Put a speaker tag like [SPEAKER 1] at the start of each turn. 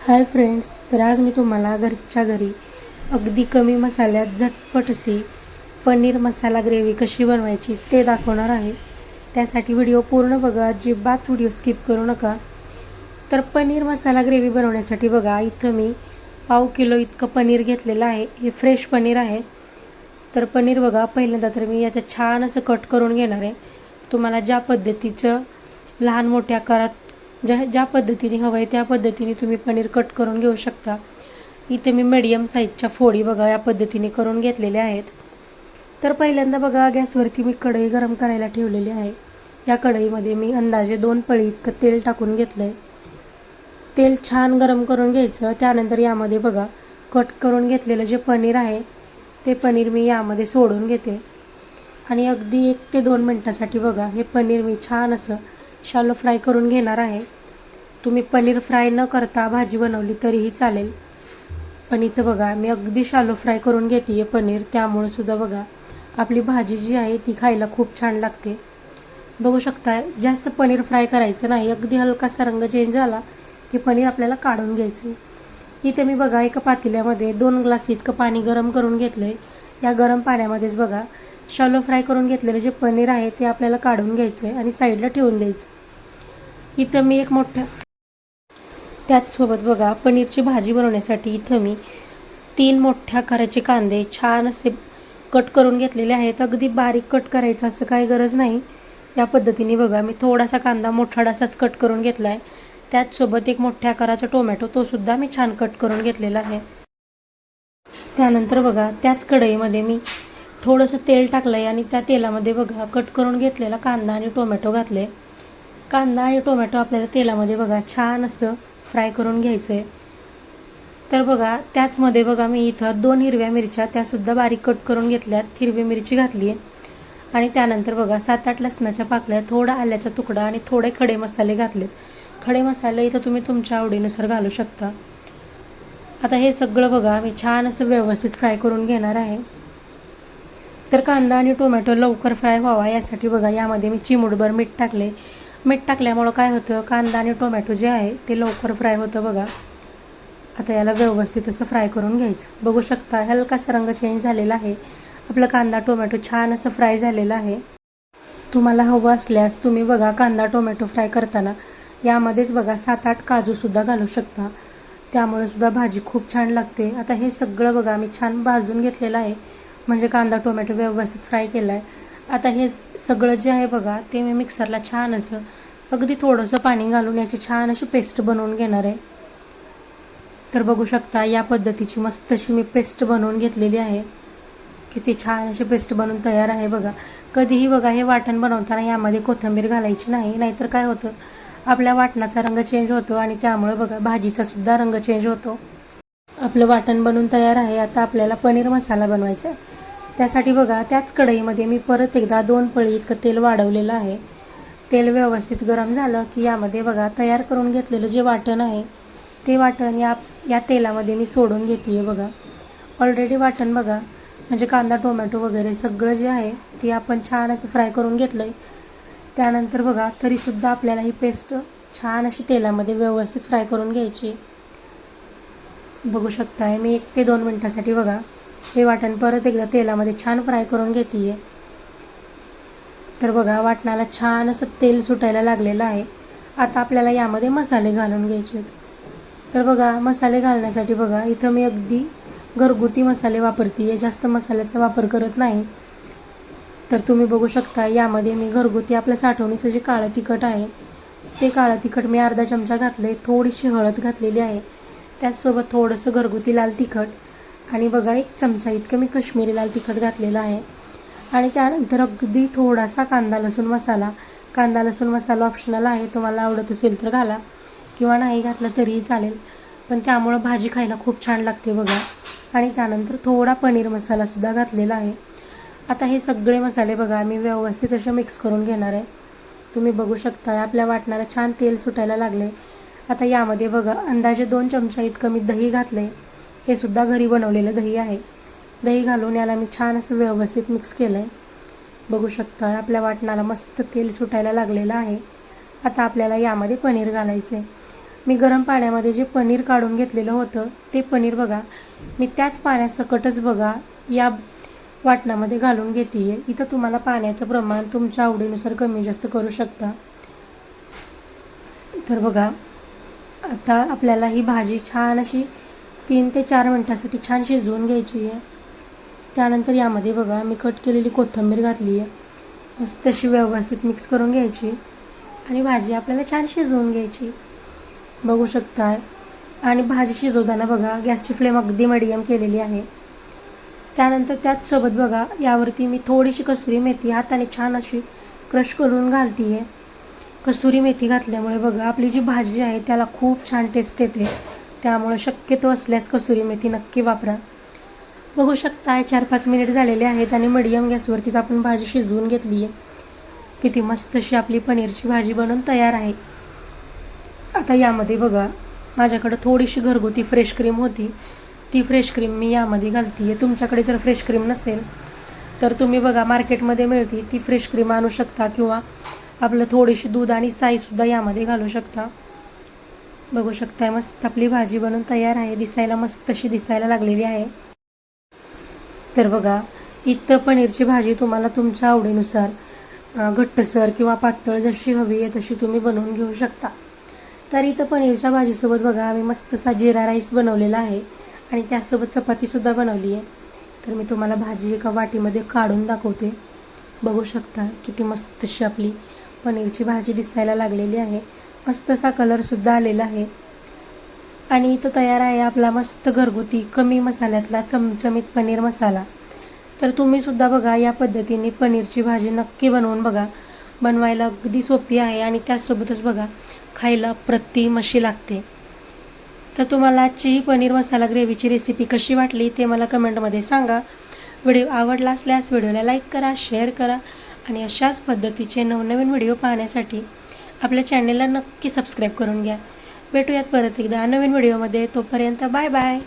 [SPEAKER 1] Hi friends, तर आज मी तुम्हाला घरच्या घरी अगदी कमी मसाल्यात झटपट अशी पनीर मसाला ग्रेव्ही कशी बनवायची ते दाखवणार आहे. त्यासाठी व्हिडिओ पूर्ण बघा, अजिबात व्हिडिओ स्किप करू नका. तर पनीर मसाला ग्रेव्ही बनवण्यासाठी बघा, इथं मी 1/2 किलो इतकं पनीर घेतलेलं आहे. हे फ्रेश पनीर आहे. तर पनीर बघा, पहिल्यांदा तर मी याचं छान असं कट करून घेणार आहे. तुम्हाला ज्या पद्धतीचं लहान मोठ्या आकारात ज्या पद्धतीने हवं आहे त्या पद्धतीने तुम्ही पनीर कट करून घेऊ शकता. इथे मी मीडियम साईजच्या फोडी बघा या पद्धतीने करून घेतलेल्या आहेत. तर पहिल्यांदा बघा, गॅसवरती मी कढई गरम करायला ठेवलेली आहे. या कढईमध्ये मी अंदाजे 2 पळी इतकं तेल टाकून घेतलं आहे. तेल छान गरम करून घ्यायचं. त्यानंतर यामध्ये बघा, कट करून घेतलेलं जे पनीर आहे ते पनीर मी यामध्ये सोडून घेते आणि अगदी 1 ते 2 मिनटासाठी बघा, हे पनीर मी छान असं शॅलो फ्राय करून घेणार आहे. तुम्ही पनीर फ्राय न करता भाजी बनवली तरीही चालेल, पण इथं बघा मी अगदी शॅलो फ्राय करून घेते आहे पनीर. त्यामुळे सुद्धा बघा, आपली भाजी जी आहे ती खायला खूप छान लागते. बघू शकता, जास्त पनीर फ्राय करायचं नाही. अगदी हलकासा रंग चेंज झाला की पनीर आपल्याला काढून घ्यायचं. इथे मी बघा एका पातेल्यामध्ये 2 ग्लास इतकं पाणी गरम करून घेतलं आहे. या गरम पाण्यामध्येच बघा, शॅलो फ्राय करून घेतलेलं जे पनीर आहे ते आपल्याला काढून घ्यायचं आहे आणि साईडला ठेवून द्यायचं. इथं मी एक मोठं त्याचसोबत बघा, पनीरची भाजी बनवण्यासाठी इथं मी 3 मोठ्या आकाराचे कांदे छान असे कट करून घेतलेले आहेत. अगदी बारीक कट करायचं असं काही गरज नाही. या पद्धतीने बघा, मी थोडासा कांदा मोठाडासाच कट करून घेतला आहे. त्याचसोबत एक मोठ्या आकाराचा टोमॅटो, तो सुद्धा मी छान कट करून घेतलेला आहे. त्यानंतर बघा, त्याच कढईमध्ये मी थोडंसं तेल टाकलं आहे आणि त्या तेलामध्ये बघा, कट करून घेतलेला कांदा आणि टोमॅटो घातले. कांदा आणि टोमॅटो आपल्याला तेलामध्ये बघा छान असं फ्राय करून घ्यायचं आहे. तर बघा, त्याचमध्ये बघा मी इथं 2 हिरव्या मिरच्या त्यासुद्धा बारीक कट करून घेतल्यात. हिरवी मिरची घातली आहे आणि त्यानंतर बघा 7-8 लसणाच्या पाकळ्या, थोडा आल्याचा तुकडा आणि थोडे खडे मसाले घातलेत. खडे मसाले इथं तुम्ही तुमच्या आवडीनुसार घालू शकता. आता हे सगळं बघा मी छान असं व्यवस्थित फ्राय करून घेणार आहे. तर कांदा आणि टोमॅटो लवकर फ्राय व्हावा यासाठी बघा, यामध्ये मी चिमूटभर मीठ टाकले. मीठ टाकल्यामुळं काय होतं, कांदा आणि टोमॅटो जे आहे ते लवकर फ्राय होतं बघा. आता याला व्यवस्थित असं फ्राय करून घ्यायचं. बघू शकता, हलकासा रंग चेंज झालेला आहे. आपलं कांदा टोमॅटो छान असं फ्राय झालेलं आहे. तुम्हाला हवं असल्यास तुम्ही बघा, कांदा टोमॅटो फ्राय करताना यामध्येच बघा 7-8 काजूसुद्धा घालू शकता. त्यामुळे सुद्धा भाजी खूप छान लागते. आता हे सगळं बघा मी छान भाजून घेतलेलं आहे, म्हणजे कांदा टोमॅटो व्यवस्थित फ्राय केला आहे. आता हे सगळं जे आहे बघा, ते मी मिक्सरला छान असं अगदी थोडंसं पाणी घालून याची छान अशी पेस्ट बनवून घेणार आहे. तर बघू शकता, या पद्धतीची मस्त अशी मी पेस्ट बनवून घेतलेली आहे. किती छान अशी पेस्ट बनवून तयार आहे बघा. कधीही बघा, हे वाटण बनवताना यामध्ये कोथिंबीर घालायची नाही, नाहीतर काय होतं, आपल्या वाटणाचा रंग चेंज होतो आणि त्यामुळे बघा भाजीचा सुद्धा रंग चेंज होतो. आपलं वाटण बनवून तयार आहे. आता आपल्याला पनीर मसाला बनवायचा आहे. त्यासाठी बघा, त्याच कढईमध्ये मी परत एकदा 2 पळी इतकं तेल वाढवलेलं आहे. तेल व्यवस्थित गरम झालं की यामध्ये बघा, तयार करून घेतलेलं जे वाटण आहे ते वाटण या तेलामध्ये मी सोडून घेते आहे बघा. ऑलरेडी वाटण बघा, म्हणजे कांदा टोमॅटो वगैरे सगळं जे आहे ते आपण छान असं फ्राय करून घेतलं आहे. त्यानंतर बघा, तरीसुद्धा आपल्याला ही पेस्ट छान अशी तेलामध्ये व्यवस्थित फ्राय करून घ्यायची. बघू शकताय, मी 1 ते 2 मिनटासाठी बघा हे वाटण परत एकदा तेलामध्ये छान फ्राय करून घेते आहे. तर बघा, वाटणाला छान असं तेल सुटायला लागलेलं आहे. आता आपल्याला यामध्ये मसाले घालून घ्यायचे आहेत. तर बघा, मसाले घालण्यासाठी बघा, इथं मी अगदी घरगुती मसाले वापरते आहे, जास्त मसाल्याचा वापर करत नाही. तर तुम्ही बघू शकता, यामध्ये मी घरगुती आपलं साठवणीचं जे काळं तिखट आहे ते काळं तिखट मी अर्धा चमचा घातलं आहे. थोडीशी हळद घातलेली आहे. त्याचसोबत थोडंसं घरगुती लाल तिखट आणि बघा 1 चमचा इतकं मी कश्मीरी लाल तिखट घातलेलं आहे. आणि त्यानंतर अगदी थोडासा कांदा लसूण मसाला. कांदा लसूण मसाला ऑप्शनल आहे, तुम्हाला आवडत असेल तर घाला किंवा नाही घातलं तरीही चालेल, पण त्यामुळं भाजी खायला खूप छान लागते बघा. आणि त्यानंतर थोडा पनीर मसालासुद्धा घातलेला आहे. आता हे सगळे मसाले बघा मी व्यवस्थित असे मिक्स करून घेणार आहे. तुम्ही बघू शकता, आपल्या वाटणाला छान तेल सुटायला लागले. आता यामध्ये बघा, अंदाजे 2 चमचा इतकं मी दही घातलं आहे. हे सुद्धा घरी बनवलेलं दही आहे. दही घालून याला मी छान असं व्यवस्थित मिक्स केलं आहे. बघू शकता, आपल्या वाटणाला मस्त तेल सुटायला लागलेलं आहे. आता आपल्याला यामध्ये पनीर घालायचं आहे. मी गरम पाण्यामध्ये जे पनीर काढून घेतलेलं होतं ते पनीर बघा मी त्याच पाण्यासकटच बघा या वाटणामध्ये घालून घेते आहे. इथं तुम्हाला पाण्याचं प्रमाण तुमच्या आवडीनुसार कमी जास्त करू शकता. तर बघा आता आपल्याला ही भाजी छान अशी 3 ते 4 मिनटासाठी छान शिजवून घ्यायची आहे. त्यानंतर यामध्ये बघा मी कट केलेली कोथिंबीर घातली आहे. मस्त अशी व्यवस्थित मिक्स करून घ्यायची आणि भाजी आपल्याला छान शिजवून घ्यायची. बघू शकताय. आणि भाजी शिजवताना बघा गॅसची फ्लेम अगदी मीडियम केलेली आहे. त्यानंतर त्याचसोबत बघा यावरती मी थोडीशी कसुरी मेथी हाताने छान अशी क्रश करून घालते आहे. कसुरी मेथी घातल्यामुळे बघा आपली जी भाजी आहे त्याला खूप छान टेस्ट येते. त्यामुळे शक्यतो असल्यास कसुरी मेथी नक्की वापरा. बघू शकताय 4-5 मिनिट झालेले आहेत आणि मीडियम गॅसवरतीच आपण भाजी शिजवून घेतली आहे. किती मस्त अशी आपली पनीरची भाजी बनवून तयार आहे. आता यामध्ये बघा माझ्याकडं थोडीशी घरगुती फ्रेश क्रीम होती. ती फ्रेश क्रीम मी यामध्ये घालते आहे. तुमच्याकडे जर फ्रेश क्रीम नसेल तर तुम्ही बघा मार्केटमध्ये मिळते ती फ्रेश क्रीम आणू शकता किंवा आपलं थोडीशी दूध आणि साईसुद्धा यामध्ये घालू शकता. बघू शकताय मस्त आपली भाजी बनवून तयार आहे. दिसायला मस्त अशी दिसायला लागलेली आहे. तर बघा इथं पनीरची भाजी तुम्हाला तुमच्या आवडीनुसार घट्टसर किंवा पातळ जशी हवी आहे तशी तुम्ही बनवून घेऊ शकता. तर इथं पनीरच्या भाजीसोबत बघा आम्ही मस्तसा जिरा राईस बनवलेला आहे आणि त्यासोबत चपातीसुद्धा बनवली आहे. तर मी तुम्हाला भाजी एका वाटीमध्ये काढून दाखवते. बघू शकता किती मस्त अशी आपली पनीरची भाजी दिसायला लागलेली आहे. मस्त असा कलरसुद्धा आलेला आहे. आणि इथं तयार आहे आपला मस्त घरगुती कमी मसाल्यातला चमचमीत पनीर मसाला. तर तुम्हीसुद्धा बघा या पद्धतीने पनीरची भाजी नक्की बनवून बघा. बनवायला अगदी सोपी आहे आणि त्याचसोबतच बघा खायला अप्रतिम अशी लागते. तर तुम्हाला आजची ही पनीर मसाला ग्रेव्हीची रेसिपी कशी वाटली ते मला कमेंटमध्ये सांगा. व्हिडिओ आवडला असल्यास व्हिडिओला लाईक करा, शेअर करा आणि अशाच पद्धतीचे नवनवीन व्हिडिओ पाहण्यासाठी आपल्या चॅनेलला नक्की सबस्क्राईब करून घ्या. भेटूयात परत एकदा नवीन व्हिडिओमध्ये. तोपर्यंत बाय बाय.